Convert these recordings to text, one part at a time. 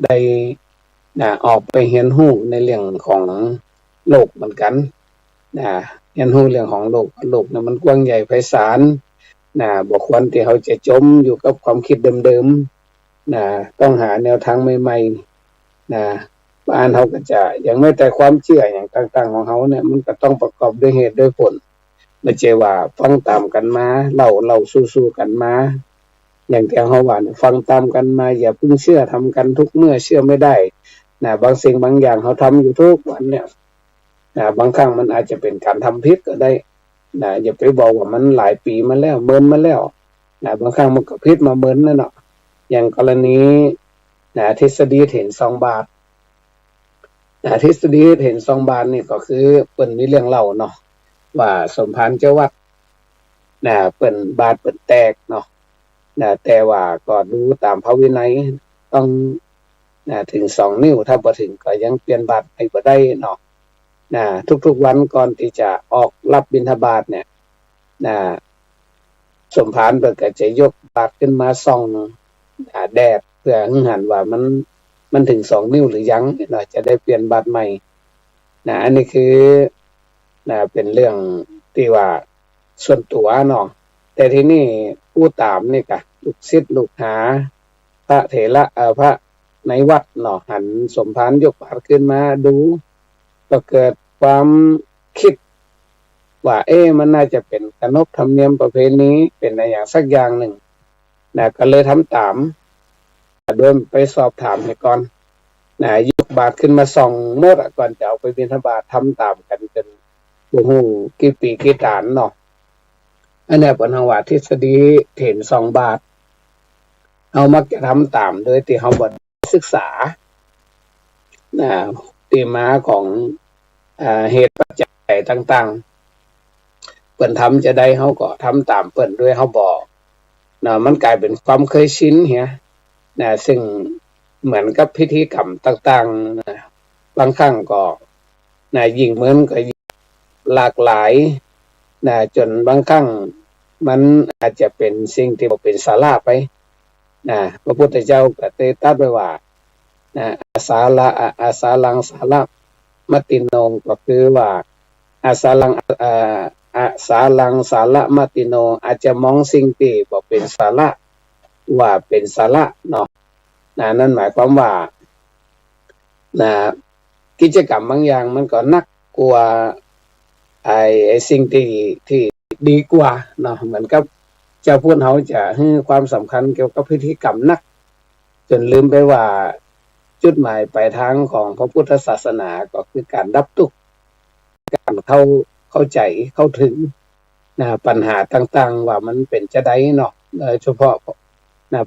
ได้ออกไปเรียนรู้ในเรื่องของโลกเหมือนกันเรียนรู้เรื่องของโลกเนี่ยมันกว้างใหญ่ไพศาลบ่ควรที่เขาจะจมอยู่กับความคิดเดิมๆต้องหาแนวทางใหม่ๆบ้านเขาก็จะอย่างไม่แต่ความเชื่ออย่างต่างๆของเขาเนี่ยมันก็ต้องประกอบด้วยเหตุด้วยผลไม่ใช่ว่าฟังตามกันมาเล่าสู้ๆกันมาอย่างที่เขาว่าฟังตามกันมาอย่าเพิ่งเชื่อทำกันทุกเมื่อเชื่อไม่ได้บางสิ่งบางอย่างเขาทำอยู่ทุกวันเนี่ยบางครั้งมันอาจจะเป็นการทำผิดก็ได้อย่าไปบอกว่ามันหลายปีมาแล้วเมินมาแล้วบางครั้งมันก็ผิดมาเมินนั่นเนาะอย่างกรณีทฤษฎีเห็น2 บาททฤษฎีเห็น2 บาทนี่ก็คือเปิ้นมีเรื่องเล่าเนาะว่าสมภารเจ้าวัดเปิ้นบาทเปิ้นแตกเนาะแต่ว่าก็ดูตามพระวินัยต้องถึง2 นิ้วถ้าบ่ถึงก็ยังเปลี่ยนบาทให้บ่ได้เนาะทุกๆวันก่อนที่จะออกรับบิณฑบาตเนี่ยสมภารเพิ่นก็จะยกบาทขึ้นมาส่องแดดเพื่อให้หันว่ามันถึง2 นิ้วหรือยังเนาะจะได้เปลี่ยนบาทใหม่อันนี้คือเป็นเรื่องที่ว่าส่วนตัวเนาะแต่ทีนี้ผู้ตามนี่ก็ลูกศิษย์ลูกหาพระเถระพระในวัดเนาะหันสมภารยกบาทขึ้นมาดูก็เกิดความคิดว่ามันน่าจะเป็นขนบธรรมเนียมประเพณีเป็นอะไรอย่างสักอย่างหนึ่งก็เลยทำตามโดยไปสอบถามให้ก่อนยกบาทขึ้นมาส่องเมื่อก่อนจะเอาไปบิณฑบาตทำตามกันจนบ่ฮู้กี่ปีกี่ตานเนาะอันนี้เป็นว่าทฤษฎีเห็น2 บาทเอามักจะทำตามโดยที่เขาบ่ศึกษาที่มาของเหตุปัจจัยต่างๆเปิ้นทำจะได้เขาก็ทำตามเปิ้นด้วยเขาบอกมันกลายเป็นความเคยชินเหียซึ่งเหมือนกับพิธีกรรมต่างๆบางครั้งก็ยิ่งเหมือนก็หลากหลายจนบางครั้งมันอาจจะเป็นสิ่งที่บ่เป็นสาระไปพระพุทธเจ้าก็ได้ตรัสไว้ว่าอาสาลังสาระมติโนก็คือว่าอาสาลังสาระมติโนอาจจะมองสิ่งที่บ่เป็นสาระว่าเป็นสาระเนาะนั่นหมายความว่ากิจกรรมบางอย่างมันก็นักกว่าไอ้สิ่งที่ดีกว่าเนาะเหมือนกับเจ้าพูดเขาจะให้ความสำคัญเกี่ยวกับพิธีกรรมนักจนลืมไปว่าจุดหมายปลายทางของพระพุทธศาสนาก็คือการดับทุกข์การเข้าใจเข้าถึงปัญหาต่างๆว่ามันเป็นจะได้เนาะเฉพาะ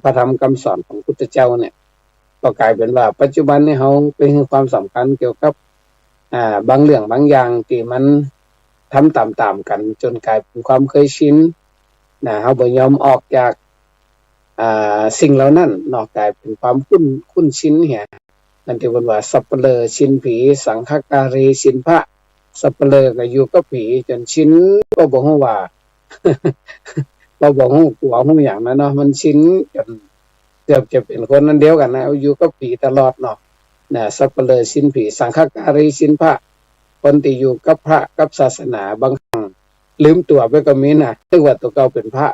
พระธรรมคำสอนของพุทธเจ้าเนี่ยก็กลายเป็นว่าปัจจุบันนี้เขาไปให้ความสำคัญเกี่ยวกับบางเรื่องบางอย่างที่มันทำตามๆกันจนกลายเป็นความเคยชินเขาบ่ยอมออกจากสิ่งเหล่านั้นเนาะกลายเป็นความคุ้นชินเหียนั่นที่ว่าสัพเพลอชินผีสังฆการีชินพระสัพเพลอก็อยู่กับผีจนชินก็บ่ฮู้ว่า เราบอกฮู้กลัวฮู้หยังนะเนาะมันชินจนเกือบจะเป็นคนนั้นเดียวกันนะอยู่กับผีตลอดเนาะสัพเพลอชินผีสังฆการีชินพระคนที่อยู่กับพระกับศาสนาบางครั้งลืมตัวไปก็มีนะนึกว่าตัวเก่าเป็นพระ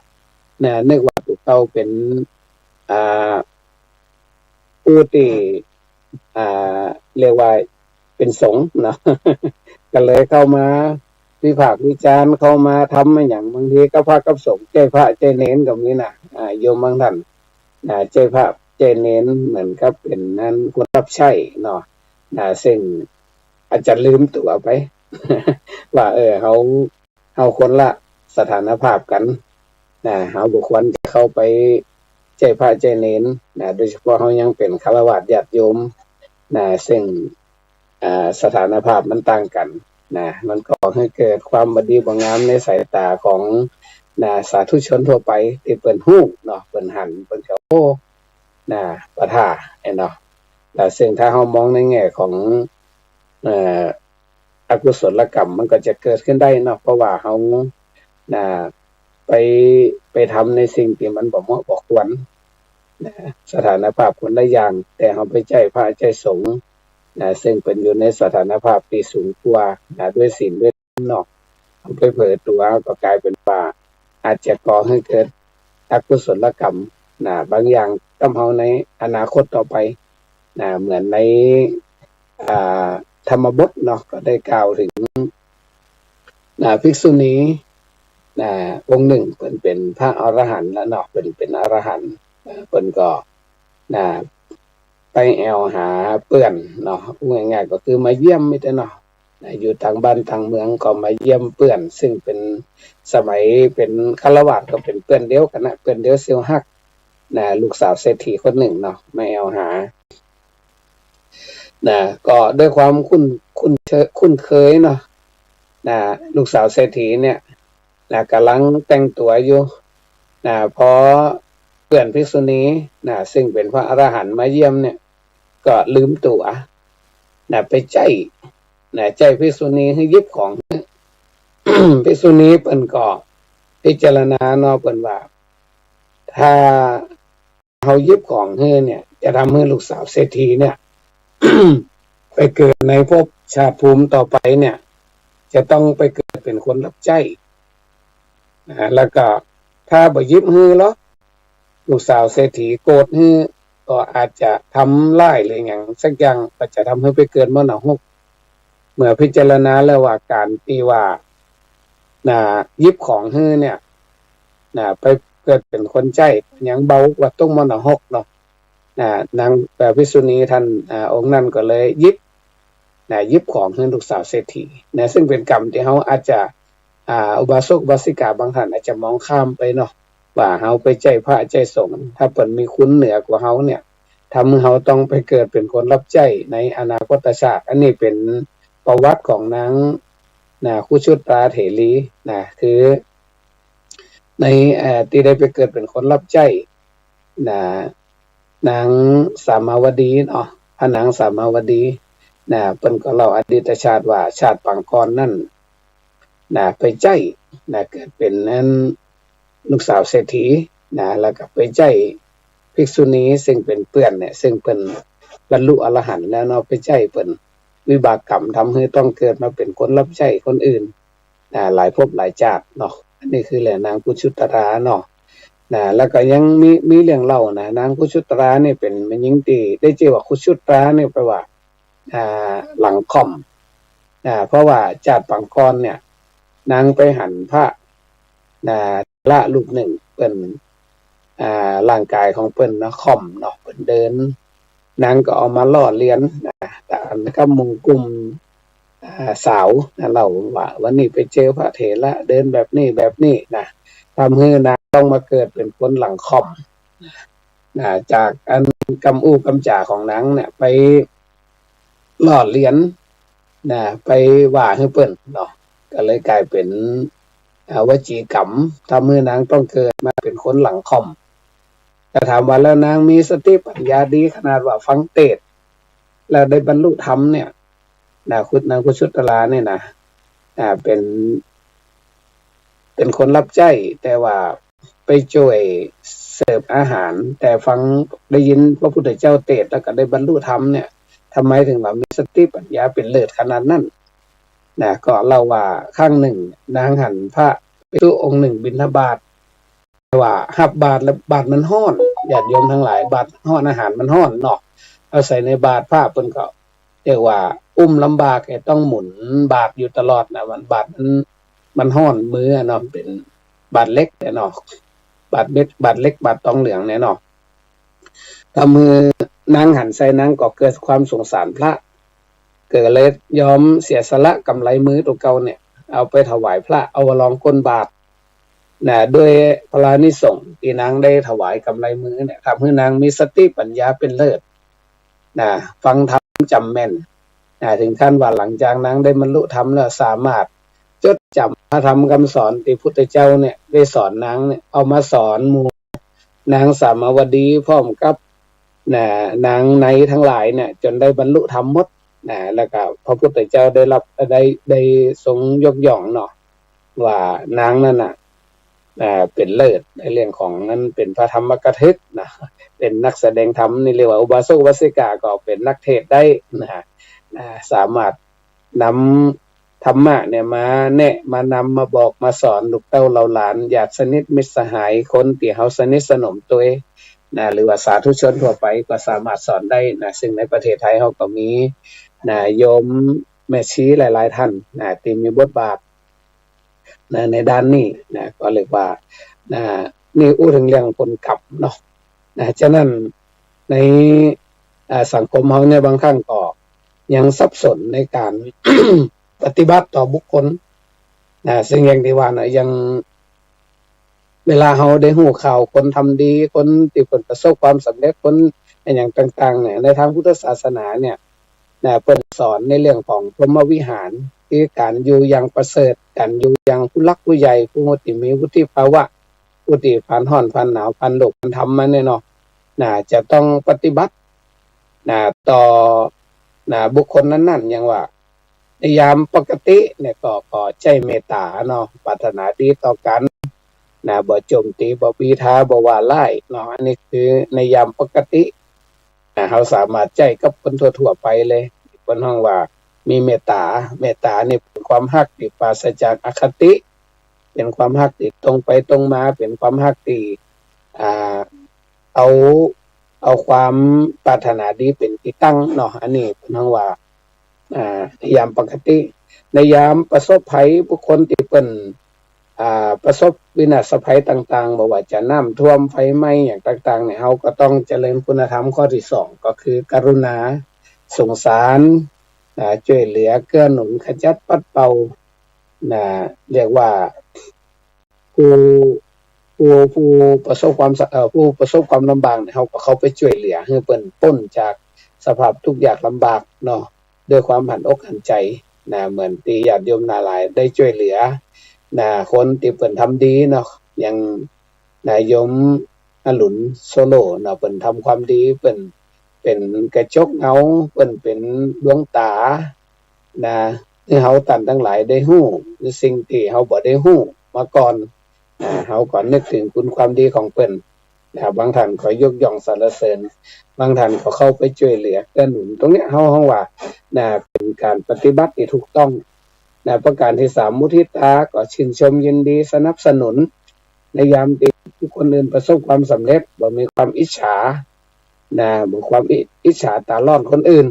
นึกว่าตัวเก่าเป็นผู้ที่เรียกว่าเป็นสงฆ์เนาะ ก็เลยเข้ามาวิพากษ์วิจารณ์เข้ามาทำอย่างบางทีก็พระกับสงฆ์ใจพระใจเน้นกับนี้นะโยมบางท่านใจพระใจเน้นเหมือนกับเป็นนั้นคนรับใช้เนาะซึ่งอาจจะลืมตัวไป ว่าเขาคนละสถานภาพกันเขาบุคคลจะเข้าไปใจพระใจเน้นโดยเฉพาะเขายังเป็นฆราวาสญาติโยมซึ่งสถานภาพมันต่างกันมันก็ให้เกิดความบดีบ่งามในสายตาของสาธุชนทั่วไปที่เปิ้นฮู้เนาะเปิ้นหันเปิ้นก็โอ้ประท่าเนาะแล้วซึ่งถ้าเฮามองในแง่ของอกุศลกรรมมันก็จะเกิดขึ้นได้เนาะเพราะว่าเฮาไปทำในสิ่งที่มันบ่เหมาะบ่ควร สถานภาพคนละอย่างแต่เฮาไปใจพระใจสงฆ์ซึ่งเป็นอยู่ในสถานภาพที่สูงกว่าด้วยศีลด้วยเนาะเฮาไปเผลอตัวก็กลายเป็นว่าอาจจะก่อให้เกิดอกุศลกรรมบางอย่างกับเฮาในอนาคตต่อไปเหมือนในอ่าธรรมบทเนาะก็ได้กล่าวถึงภิกษุณีองค์หนึ่งเพิ่นเป็นพระอรหันต์แล้วเนาะเป็นอรหันต์เพิ่นก็ไปแอวหาเพื่อนเนาะง่ายๆก็คือมาเยี่ยมไม่ได้เนาะอยู่ต่างบ้านต่างเมืองก็มาเยี่ยมเพื่อนซึ่งเป็นสมัยเป็นฆราวาสก็เป็นเพื่อนเดียวกันนะเพื่อนเดียวเซียวฮักลูกสาวเศรษฐีคนหนึ่งเนาะมาแอวหาก็ด้วยความคุ้นเคยเนาะลูกสาวเศรษฐีเนี่ยกำลังแต่งตัวอยู่พอเพื่อนภิกษุณีซึ่งเป็นพระอรหันต์มาเยี่ยมเนี่ยก็ลืมตัวไปใจภิกษุณีให้ยิบของ ภิกษุณีเพิ่นก็พิจารณาเนาะเพิ่นว่าถ้าเฮายิบของเฮอเนี่ยจะทำให้ลูกสาวเศรษฐีเนี่ย ไปเกิดในภพชาติภูมิต่อไปเนี่ยจะต้องไปเกิดเป็นคนรับใช้แล้วก็ถ้าบ่ยิบฮือหรอกลูกสาวเศรษฐีโกรธฮือก็อาจจะทำร้ายหรืออย่างสักอย่างก็จะทำให้ไปเกิดมรณะภพเมื่อพิจารณาแล้วว่าการที่ว่ายิบของฮือเนี่ยไปเกิดเป็นคนใช้ยังเบากว่าต้องมรณะภพเนาะนางภิกษุณีท่านองค์นั้นก็เลยยิบของฮือลูกสาวเศรษฐีซึ่งเป็นกรรมที่เฮาอาจจะอุบาสกอุบาสิกาบางท่านอาจจะมองข้ามไปเนาะว่าเฮาไปใจพระใจสงฆ์ถ้าเพิ่นมีคุณเหนือกว่าเฮาเนี่ยทำให้เฮาต้องไปเกิดเป็นคนรับใช้ในอนาคตชาติอันนี้เป็นประวัติของนางคุชุตราเถรีคือในที่ได้ไปเกิดเป็นคนรับใช้นางสามาวดีเนาะพระนางสามาวดีเพิ่นก็เล่าอดีตชาติว่าชาติปางก่อนนั้นไปใจเกิดเป็นนั้นลูกสาวเศรษฐีแล้วก็ไปใจภิกษุณีซึ่งเป็นเพื่อนเนี่ยซึ่งเป็นบรรลุอรหันต์แล้วเนาะไปใจเพิ่นวิบากกรรมทำให้ต้องเกิดมาเป็นคนรับใช้คนอื่นหลายภพหลายชาติเนาะอันนี้คือแหละนางกุชุตราเนาะแล้วก็ยังมีเรื่องเล่านางกุชุตราเนี่ยเป็นแม่หญิงที่ได้ชื่อว่ากุชุตราเนี่ยแปลว่าหลังค่อมเพราะว่าชาติปางก่อนเนี่ยนางไปหันพระละลูกหนึ่งเปิ้นร่างกายของเปิ้นนะค่อมเนาะเปิ้นเดินนางก็เอามาล่อเลียนแต่อันก็มุงกลุ่มสาวเล่าว่าวันนี้ไปเจอพระเถระเดินแบบนี้ทำให้นางต้องมาเกิดเป็นคนหลังค่อมจากอันกำอู้กำจ่าของนางเนี่ยไปล่อเลียนไปว่าให้เปิ้นเนาะก็เลยกลายเป็นวจีกรรมทำให้นางต้องเกิดมาเป็นคนหลังค่อมแต่ถามว่าแล้วนางมีสติปัญญาดีขนาดว่าฟังเทศน์แล้วได้บรรลุธรรมเนี่ยนางกุชุตราเนี่ยเป็นคนรับใช้แต่ว่าไปช่วยเสิร์ฟอาหารแต่ฟังได้ยินพระพุทธเจ้าเทศน์แล้วก็ได้บรรลุธรรมเนี่ยทำไมถึงว่ามีสติปัญญาเป็นเลิศขนาดนั้นก็เล่าว่าครั้งหนึ่งนางหันพระภิกษุองค์หนึ่งบิณฑบาตว่าหับบาตรแล้วบาตรมันร้อนญาติโยมทั้งหลายบาตรร้อนอาหารมันร้อนเนาะเอาใส่ในบาตรผ้าเพิ่นก็เรียกว่าอุ้มลำบากต้องหมุนบาตรอยู่ตลอดมันบาตรมันร้อนมือเนาะเป็นบาตรเล็กเนาะบาตรเม็ดบาตรเล็กบาตรทองเหลืองเนี่ยเนาะถ้ามือนางหันใส่นางก็เกิดความสงสารพระเกิดเลยยอมเสียสละกำไรมือตัวเก่าเนี่ยเอาไปถวายพระเอาลองก้นบาตรด้วยพระนิสงส์ที่นางได้ถวายกำไรมือเนี่ยทำให้นางมีสติปัญญาเป็นเลิศฟังธรรมจำแม่นถึงขั้นว่าหลังจากนางได้บรรลุธรรมแล้วสามารถจดจำพระธรรมคำสอนที่พุทธเจ้าเนี่ยได้สอนนางเนี่ยเอามาสอนหมู่นางสามาวดีพร้อมกับนางในทั้งหลายเนี่ยจนได้บรรลุธรรมหมดแล้วก็พระพุทธเจ้าได้รับได้ทรงยกย่องเนาะว่านางนั่นน่ะ เป็นเลิศในเรื่องของนั้นเป็นพระธรรมกถึกนะเป็นนักแสดงธรรมนี่เรียกว่าอุบาสกอุบาสิกาก็เป็นนักเทศได้นะสามารถนำธรรมะเนี่ยมาแนะมานำมาบอกมาสอนลูกเต้าเหล่าหลานญาติสนิทมิตรสหายคนที่เฮาสนิทสนมตัวหรือว่าสาธุชนทั่วไปก็สามารถสอนได้นะซึ่งในประเทศไทยเฮาก็มีโยมแม่ชีหลายๆท่านที่มีบทบาทในด้านนี้ก็เรียกว่านี่อู้ถึงเรื่องผลกรรมเนาะฉะนั้นในสังคมเฮาเนี่ยบางครั้งก็ยังสับสนในการ ปฏิบัติต่อบุคคลซึ่งอย่างที่ว่านะยังเวลาเฮาได้ฮู้ข่าวคนทำดีคนที่เพิ่นประสบความสำเร็จคนอย่างต่างๆเนี่ยในทางพุทธศาสนาเนี่ยเพิ่นสอนในเรื่องของพรหมวิหารคือการอยู่อย่างประเสริฐการอยู่อย่างผู้หลักผู้ใหญ่ผู้ที่มีวุฒิภาวะผู้ที่ผ่านร้อนผ่านหนาวผ่านโลกผ่านธรรมมาเนี่ยเนาะจะต้องปฏิบัติต่อบุคคลนั้นๆอย่างว่าในยามปกติเนี่ยก็ใจเมตตาเนาะปรารถนาดีต่อกันบ่โจมตีบ่บีทาบ่ว่าร้ายเนาะอันนี้คือในยามปกติเฮาสามารถใจกับคนทั่วๆไปเลยเพิ่นฮ้องว่ามีเมตตานี่เป็นความรักที่ปราศจากอคติเป็นความรักที่ตรงไปตรงมาเป็นความรักที่เอาความปรารถนาดีเป็นที่ตั้งเนาะอันนี้เพิ่นฮ้องว่าในยามปกติในยามประสบภัยบุคคลที่เพิ่นประสบวินาศภัยต่างๆบ่ว่าจะน้ำท่วมไฟไหม้อย่างต่างๆเนี่ยเฮาก็ต้องเจริญคุณธรรมข้อที่2ก็คือกรุณาสงสารช่วยเหลือเกื้อหนุนขจัดปัดเป่าเรียกว่าผู้ประสบความลำบากเนี่ยเฮาก็เข้าไปช่วยเหลือให้เพิ่นพ้นจากสภาพทุกข์ยากลำบากเนาะด้วยความหันอกหันใจเหมือนที่ญาติโยมหลายได้ช่วยเหลือคนที่เพิ่นทำดีเนาะอย่างโยมอรุณโซโลเนาะเพิ่นทำความดีเพิ่นเป็นกระจกเงาเพิ่นเป็นดวงตาให้เฮาท่านทั้งหลายได้ฮู้สิ่งที่เฮาบ่ได้ฮู้มาก่อนเฮาก็นึกถึงคุณความดีของเพิ่นบางท่านก็ยกย่องสรรเสริญบางท่านก็เข้าไปช่วยเหลือเกื้อหนุนตรงเนี้ยเฮาว่าเป็นการปฏิบัติที่ถูกต้องประการที่3มุทิตาก็ชื่นชมยินดีสนับสนุนในยามที่ผู้คนอื่นประสบความสำเร็จบ่มีความอิจฉาบ่ความอิจฉาตาร้อนคนอื่น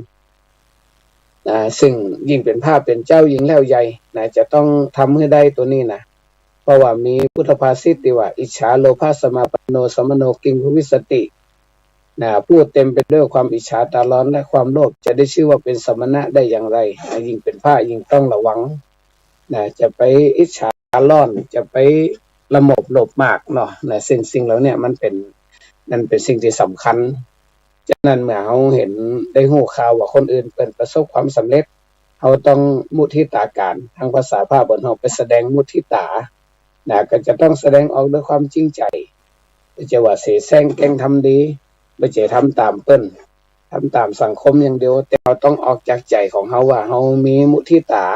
ซึ่งยิ่งเป็นภาพเป็นเจ้ายิ่งแล้วใหญ่จะต้องทำให้ได้ตัวนี้นะเพราะว่ามีพุทธภาษิตที่ว่าอิจฉาโลภะสมาปโนสมโนกิงคุวิสติพูดเต็มไปด้วยความอิจฉาตาร้อนและความโลภจะได้ชื่อว่าเป็นสมณะได้อย่างไรยิ่งเป็นพระยิ่งต้องระวังจะไปอิจฉาตาร้อนจะไปละโมบโลภมากเนาะสิ่งเหล่านี้มันเป็นสิ่งที่สำคัญฉะนั้นเมื่อเฮาเห็นได้ฮู้ข่าวว่าคนอื่นเพิ่นประสบความสำเร็จเฮาต้องมุทิตาการทางภาษาพาบนเฮาไปแสดงมุทิตาก็จะต้องแสดงออกด้วยความจริงใจไม่ใช่ว่าเสแสร้งแกล้งทำดีไม่ใช่ทำตามเปิ้นทำตามสังคมอย่างเดียวแต่เราต้องออกจากใจของเฮาว่าเฮามีมุทิตา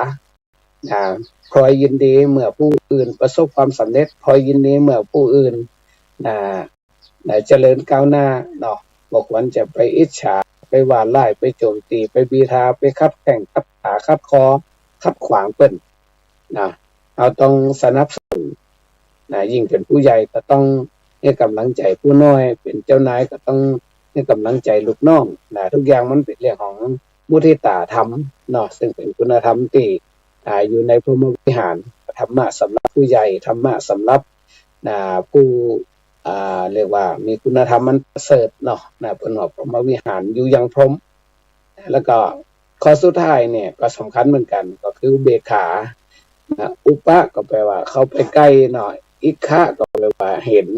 คอยยินดีเมื่อผู้อื่นประสบความสำเร็จคอยยินดีเมื่อผู้อื่นเจริญก้าวหน้าเนาะบ่ควรจะไปอิจฉาไปว่าร้ายไปโจมตีไปบีทาไปคัดแข่งคัดขาคัดคอคัดขวางเปิ้นเราต้องสนับสนุนยิ่งเป็นผู้ใหญ่ก็ต้องให้กำลังใจผู้น้อยเป็นเจ้านายก็ต้องให้กำลังใจลูกน้องทุกอย่างมันเป็นเรื่องของมุทิตาธรรมเนาะซึ่งเป็นคุณธรรมที่อยู่ในพรหมวิหารธรรมะสำหรับผู้ใหญ่ธรรมะสำหรับผู้เรียกว่ามีคุณธรรมมันประเสริฐเนาะเพิ่นว่าพรหมวิหารอยู่อย่างพรหมแล้วก็ข้อสุดท้ายเนี่ยก็สำคัญเหมือนกันก็คืออุเบกขาอุปะก็แปลว่าเข้าไปใกล้หน่อยอิคคะก็แปลว่าเห็น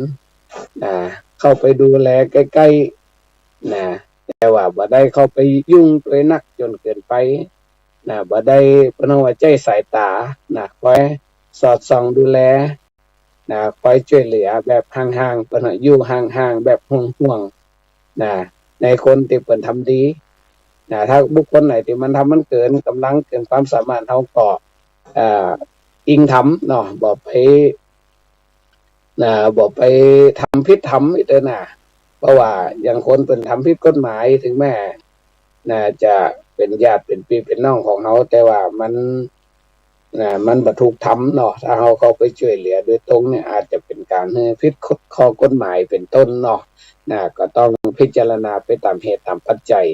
เข้าไปดูแลใกล้ๆแต่ว่าบ่ได้เข้าไปยุ่งด้วยนักจนเกินไปบ่ได้เพิ่นว่าใจสายตาคอยสอดส่องดูแลคอยช่วยเหลือแบบห่างๆเพิ่นอยู่ห่างๆแบบห่วงๆในคนที่เพิ่นทำดีถ้าบุคคลไหนที่มันทำมันเกินกำลังเกินความสามารถเฮาก็อิงธรรมเนาะบ่ไป บ่ไปทำผิดทำอีกเด้อนะเพราะว่าอย่างคนเป็นทำผิดกฎหมายถึงแม้จะเป็นญาติเป็นพี่เป็นน้องของเขาแต่ว่ามันบ่ถูกทำเนาะถ้าเขาเข้าไปช่วยเหลือโดยตรงเนี่ยอาจจะเป็นการผิดข้อกฎหมายเป็นต้นเนาะก็ต้องพิจารณาไปตามเหตุตามปัจจัย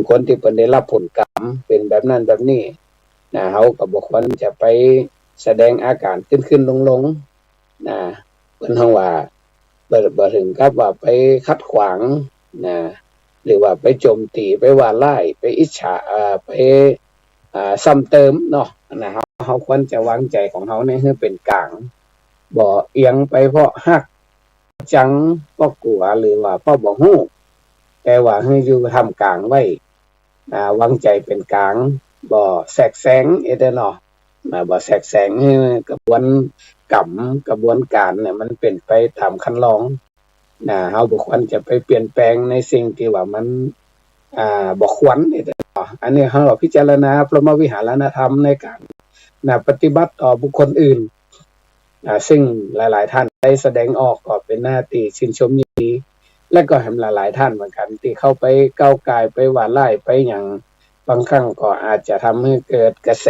คนที่เพิ่นได้รับผลกรรมเป็นแบบนั้นแบบนี้เขาก็บ่ควรจะไปแสดงอาการขึ้นๆลงๆเพิ่นเฮาว่าบ่ถึงกับว่าไปขัดขวางหรือว่าไปโจมตีไปว่าร้ายไปอิจฉาไปซ้ำเติมเนาะเฮาควรจะวางใจของเฮาเนี่ยให้เป็นกลางบ่เอียงไปเพราะฮักจังเพราะกลัวหรือว่าเพราะบ่ฮู้แต่ว่าให้อยู่ท่ามกลางไว้วางใจเป็นกลางบ่แทรกแซงเด้อเนาะบ่แทรกแซงให้กระบวนกระบวนการเนี่ยมันเป็นไปตามคันลองเฮาบ่ควรจะไปเปลี่ยนแปลงในสิ่งที่ว่ามันบ่ควรนี่เด้ออันนี้เฮาพิจารณาพรหมวิหารธรรมในการปฏิบัติต่อบุคคลอื่นซึ่งหลายๆท่านได้แสดงออกก็เป็นหน้าที่ชื่นชมยินดีและก็เห็นหลายๆท่านเหมือนกันที่เข้าไปก้าวก่ายไปว่าร้ายไปหยังบางครั้งก็อาจจะทำให้เกิดกระแส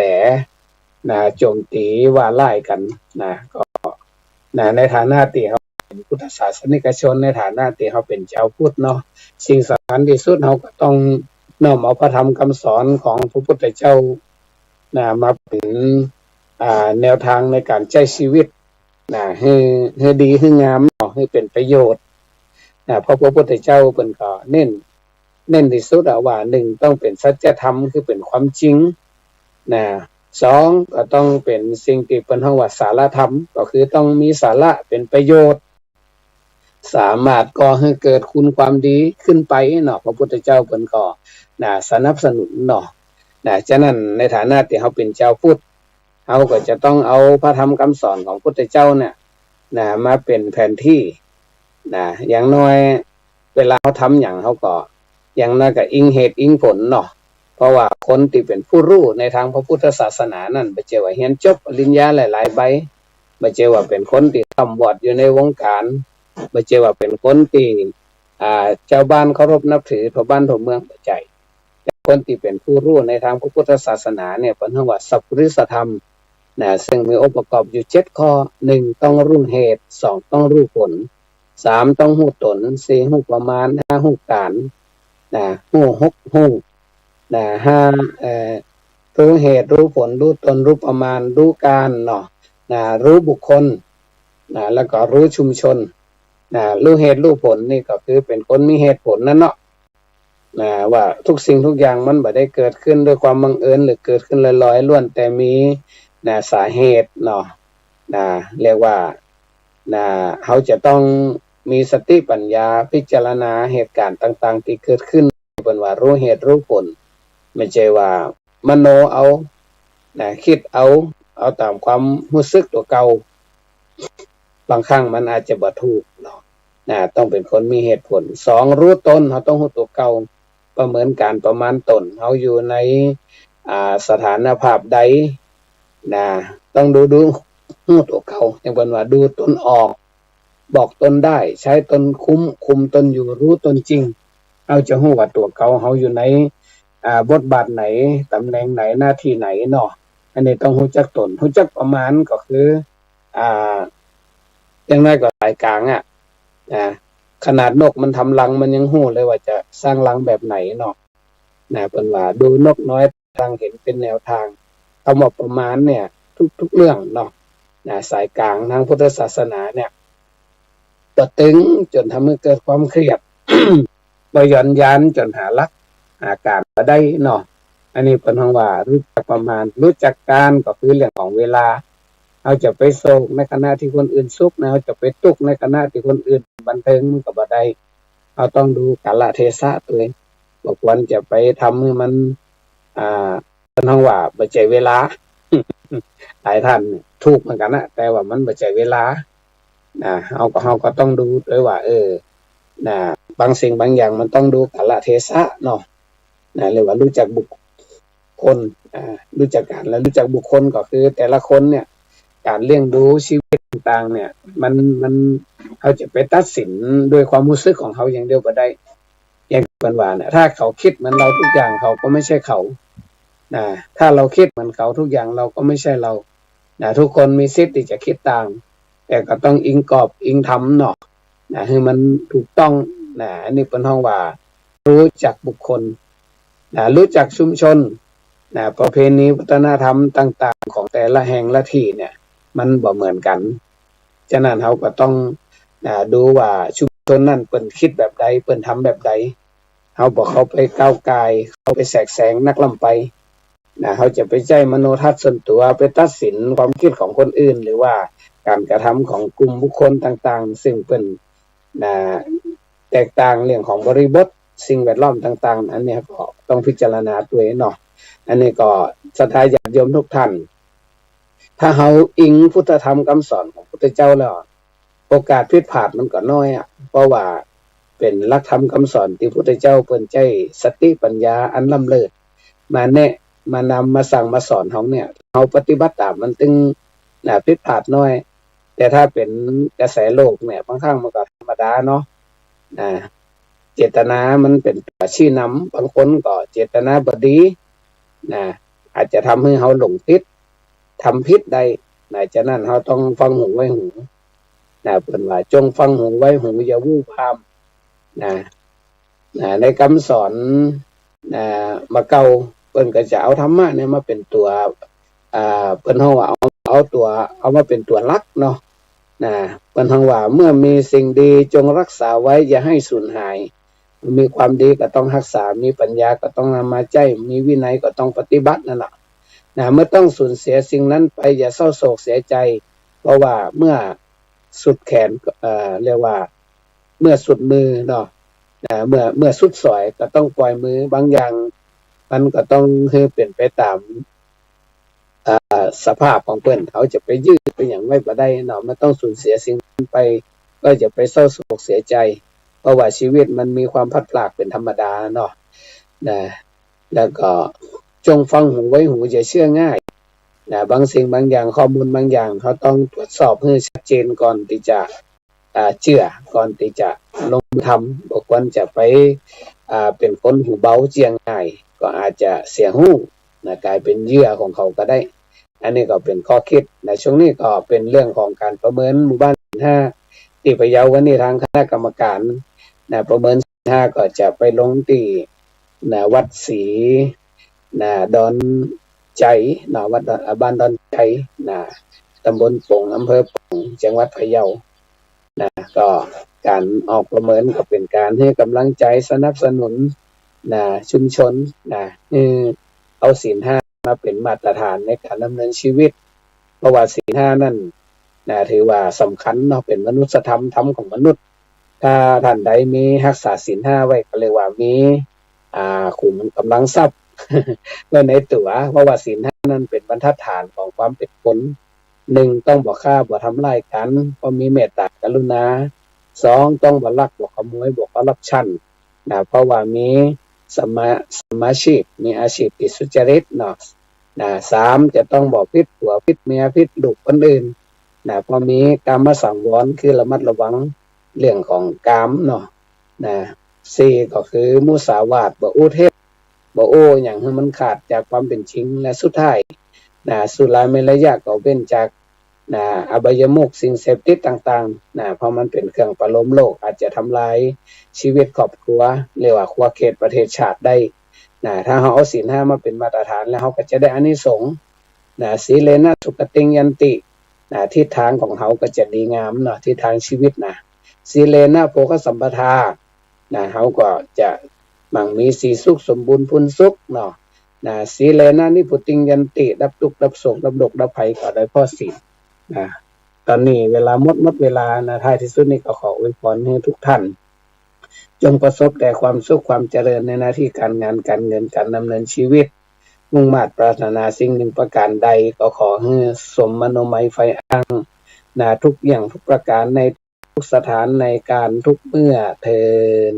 โจมตีว่าร้ายกันก็ในฐานะที่เฮาเป็นพุทธศาสนิกชนในฐานะที่เฮาเป็นชาวพุทธเนาะสิ่งสำคัญที่สุดเฮาก็ต้องน้อมเอาพระธรรมคำสอนของพระพุทธเจ้ามาเป็นแนวทางในการใช้ชีวิตให้ดีให้งามเนาะให้เป็นประโยชน์เพราะพระพุทธเจ้าเพิ่นก็เน้นที่สุดว่า1ต้องเป็นสัจธรรมคือเป็นความจริง2ก็ต้องเป็นสิ่งที่เพิ่นเรียกว่าสารธรรมก็คือต้องมีสาระเป็นประโยชน์สามารถก่อให้เกิดคุณความดีขึ้นไปเนาะพระพุทธเจ้าเพิ่นก็สนับสนุนเนาะฉะนั้นในฐานะที่เฮาเป็นชาวพุทธเฮาก็จะต้องเอาพระธรรมคำสอนของพุทธเจ้าเนี่ยมาเป็นแผนที่อย่างน้อยเวลาเฮาทำหยังเฮาก็อย่างน้อยก็อิงเหตุอิงผลเนาะเพราะว่าคนที่เป็นผู้รู้ในทางพระพุทธศาสนานั้นบ่ใช่ว่าเรียนจบปริญญาหลายๆใบบ่ใช่ว่าเป็นคนที่ค้ำวอดอยู่ในวงการบ่ใช่ว่าเป็นคนที่ชาวบ้านเคารพนับถือทั่วบ้านทั่วเมืองบ่ใช่คนที่เป็นผู้รู้ในทางพระพุทธศาสนาเนี่ยเพิ่นเรียกว่าสัพพุริสธรรมซึ่งมีองค์ประกอบอยู่7ข้อ1ต้องรู้เหตุ2ต้องรู้ผล3ต้องรู้ตน4รู้ประมาณ5รู้การรู้6รู้5รู้เหตุรู้ผลรู้ตนรู้ประมาณรู้การเนาะรู้บุคคลแล้วก็รู้ชุมชนรู้เหตุรู้ผลนี่ก็คือเป็นคนมีเหตุผลนั่นเนาะว่าทุกสิ่งทุกอย่างมันบ่ได้เกิดขึ้นด้วยความบังเอิญหรือเกิดขึ้นลอยๆล้วนแต่มีสาเหตุเนาะเรียกว่าเฮาจะต้องมีสติปัญญาพิจารณาเหตุการณ์ต่างๆที่เกิดขึ้นเพิ่นว่ารู้เหตุรู้ผลไม่ใช่ว่ามโนเอาคิดเอาตามความรู้สึกตัวเก่าบางครั้งมันอาจจะบ่ถูกเนาะต้องเป็นคนมีเหตุผล2รู้ตนเฮาต้องรู้ตัวเก่าประเมินการประมาณตนเฮาอยู่ในสถานภาพใดต้องดูรู้ตัวเก่าอย่างเพิ่นว่าดูตนออกบอกตนได้ใช้ตนคุมตนอยู่รู้ตนจริงเฮาจะรู้ว่าตัวเก่าเฮาอยู่ในบทบาทไหนตำแหน่งไหนหน้าที่ไหนเนาะอันนี้ต้องรู้จักตนรู้จักประมาณก็คืออย่างน้อยก็สายกลางขนาดนกมันทำรังมันยังรู้เลยว่าจะสร้างรังแบบไหนเนาะเพิ่นว่าดูนกน้อยทางเห็นเป็นแนวทางคำว่าประมาณเนี่ยทุกเรื่องเนาะสายกลางทางพุทธศาสนาเนี่ยก็ตึงจนทำให้เกิดความเครียด บ่หย่อนยานจนหาหลักอาการบ่ได้เนาะอันนี้เพิ่นว่ารู้จักประมาณรู้จักการก็คือเรื่องของเวลาเอาจะไปโศกในขณะที่คนอื่นสุขเอาจะไปทุกข์ในขณะที่คนอื่นบันเทิงมันก็บ่ได้เอาต้องดูกาลเทศะตัวเองบ่ควรจะไปทำให้มันเพิ่นว่าบ่ใช่เวลา หลายท่านถูกเหมือนกันนะแต่ว่ามันบ่ใช่เวลาเฮาก็ต้องดูด้วยว่าบางสิ่งบางอย่างมันต้องดูกาลเทศะเนาะเรียกว่ารู้จักบุคคลรู้จักการและรู้จักบุคคลก็คือแต่ละคนเนี่ยการเลี้ยงดูชีวิต ต่างๆเนี่ยมันเขาจะไปตัดสินด้วยความรู้สึกของเขาอย่างเดียวบ่ได้อย่างเป็นว่าเนี่ยถ้าเขาคิดเหมือนเราทุกอย่างเขาก็ไม่ใช่เขานะถ้าเราคิดเหมือนเขาทุกอย่างเราก็ไม่ใช่เรานะทุกคนมีสิทธิ์ที่จะคิดต่างแต่ก็ต้องอิงกรอบอิงธรรมเนาะนะให้มันถูกต้องนะอันนี้เป็นห้องว่ารู้จักบุคคลนะรู้จักชุมชนนะประเพณีวัฒนธรรมต่างๆของแต่ละแห่งละที่เนี่ยมันบ่เหมือนกันฉะนั้นเขาก็ต้องดูว่าชุมชนนั้นเปิ้นคิดแบบใดเปิ้นทำแบบใดเขาบอกเขาไปก้าวกายเขาไปแสกแสงนักล้ำไปนะเขาจะไปใจมโนทัศน์ส่วนตัวไปตัดสินความคิดของคนอื่นหรือว่าการกระทำของกลุ่มบุคคลต่างๆซึ่งเป็นแตกต่างเรื่องของบริบทสิ่งแวดล้อมต่างๆอันนี้ก็ต้องพิจารณาด้วยเนาะอันนี้ก็ศรัทธาญาติโยมทุกท่านถ้าเขาอิงพุทธธรรมคำสอนของพุทธเจ้าแล้วโอกาสผิดพลาดมันก็น้อยเพราะว่าเป็นหลักธรรมคำสอนที่พุทธเจ้าเพิ่นใจสติปัญญาอันล้ำเลิศมาแนะมานำมาสั่งมาสอนเขาเนี่ยเขาปฏิบัติตามมันตึงผิดพลาดน้อยแต่ถ้าเป็นกระแสโลกเนี่ยบางครั้งมันก็ธรรมดาเนาะเจตนามันเป็นตัวชี้นำบางคนก็เจตนาบ่ดีอาจจะทำให้เขาหลงผิดทำผิดได้ฉะนั้นเขาต้องฟังหูไว้หูเป็นว่าจงฟังหูไว้หูอย่าวู่วามในคำสอนมาเก่าเปิ้นก็จะเอาธรรมะเนี่ยมาเป็นตัวเปิ้นเฮาว่าเอามาเป็นตัวหลักเนาะเปิ้นเฮาว่าเมื่อมีสิ่งดีจงรักษาไว้อย่าให้สูญหายมีความดีก็ต้องรักษามีปัญญาก็ต้องนำมาใช้มีวินัยก็ต้องปฏิบัตินั่นแหละเมื่อต้องสูญเสียสิ่งนั้นไปอย่าเศร้าโศกเสียใจเพราะว่าเมื่อสุดแขนเรียกว่าเมื่อสุดมือเนาะเมื่อสุดสอยก็ต้องปล่อยมือบางอย่างมันก็ต้องคือเป็นไปตามสภาพของเพิ่นเขาจะไปยืดไปอย่างไม่บ่ได้เนาะมันต้องสูญเสียสิ่งนั้นไปก็จะไปเศร้าโศกเสียใจเพราะว่าชีวิตมันมีความพัดพรากเป็นธรรมดาเนาะแล้วก็จงฟังหูไว้หูอย่าเชื่อง่ายบางสิ่งบางอย่างข้อมูลบางอย่างเขาต้องตรวจสอบให้ชัดเจนก่อนที่จะเชื่อก่อนที่จะลงมือทำบอกว่าจะไปเป็นคนหูเบาเจียงง่ายก็อาจจะเสียหูกลายเป็นเหยื่อของเขาก็ได้อันนี้ก็เป็นข้อคิดในช่วงนี้ก็เป็นเรื่องของการประเมินหมู่บ้าน5ที่พะเยาวันนี้ทางคณะกรรมการประเมิน5ก็จะไปลงที่วัดศรีดอนใจวัดบ้านดอนใจตำบลปงอำเภอปงจังหวัดพะเยาก็การออกประเมินก็เป็นการให้กำลังใจสนับสนุนชุมชนเอาศีล5มาเป็นมาตรฐานในการดำเนินชีวิตเพราะว่าศีล5นั่นถือว่าสำคัญเนาะเป็นมนุษยธรรมของมนุษย์ถ้าท่านใดมีรักษาศีล5ไว้ก็เรียกว่ามีขุมกำลังทรัพย์ไว้ในตัวเพราะว่าศีล5นั้นเป็นบรรทัดฐานของความเป็นคน1ต้องบ่ฆ่าบ่ทำลายกันก็มีเมตตากรุณา2ต้องบ่ลักบ่ขโมยบ่คอร์รัปชันเพราะว่ามีสมาชีพมีอาชีพที่สุจริตเนาะ3จะต้องบ่ผิดผัวผิดเมียผิดลูกคนอื่นเพราะมีกามสังวรคือระมัดระวังเรื่องของกามเนาะ4ก็คือมุสาวาทบ่อู้เท็จบ่โอ้อย่างให้มันขาดจากความเป็นจริงและสุดท้ายสุราเมรยะก็เป็นจากอบายมุขสิ่งเสพติดต่างๆเพราะมันเป็นเครื่องประโลมโลกอาจจะทำลายชีวิตครอบครัวเรียกว่าครัวเขตประเทศชาติได้ถ้าเราเอาศีล5มาเป็นมาตรฐานแล้วเราก็จะได้อานิสงส์สีเลนะสุขติงยันติทิศทางของเขาก็จะดีงามเนาะทิศทางชีวิตสีเลนะโภคสัมปทาเขาก็จะมั่งมีสีสุขสมบูรณ์พูนสุขเนาะสีเลนะนิพุติงยันติดับทุกข์ดับโศกดับโรคดับภัยก็ได้เพราะศีลตอนนี้เวลาหมดเวลาท้ายที่สุดนี้ก็ขออวยพรให้ทุกท่านจงประสบแต่ความสุขความเจริญในหน้าที่การงานการเงินการดำเนินชีวิตมุ่งมา่ปรารถนาสิ่งหนึ่งประการใดก็ขอให้สมมโนมัยไฟอังทุกอย่างทุกประการในทุกสถานในการทุกเมื่อเทิน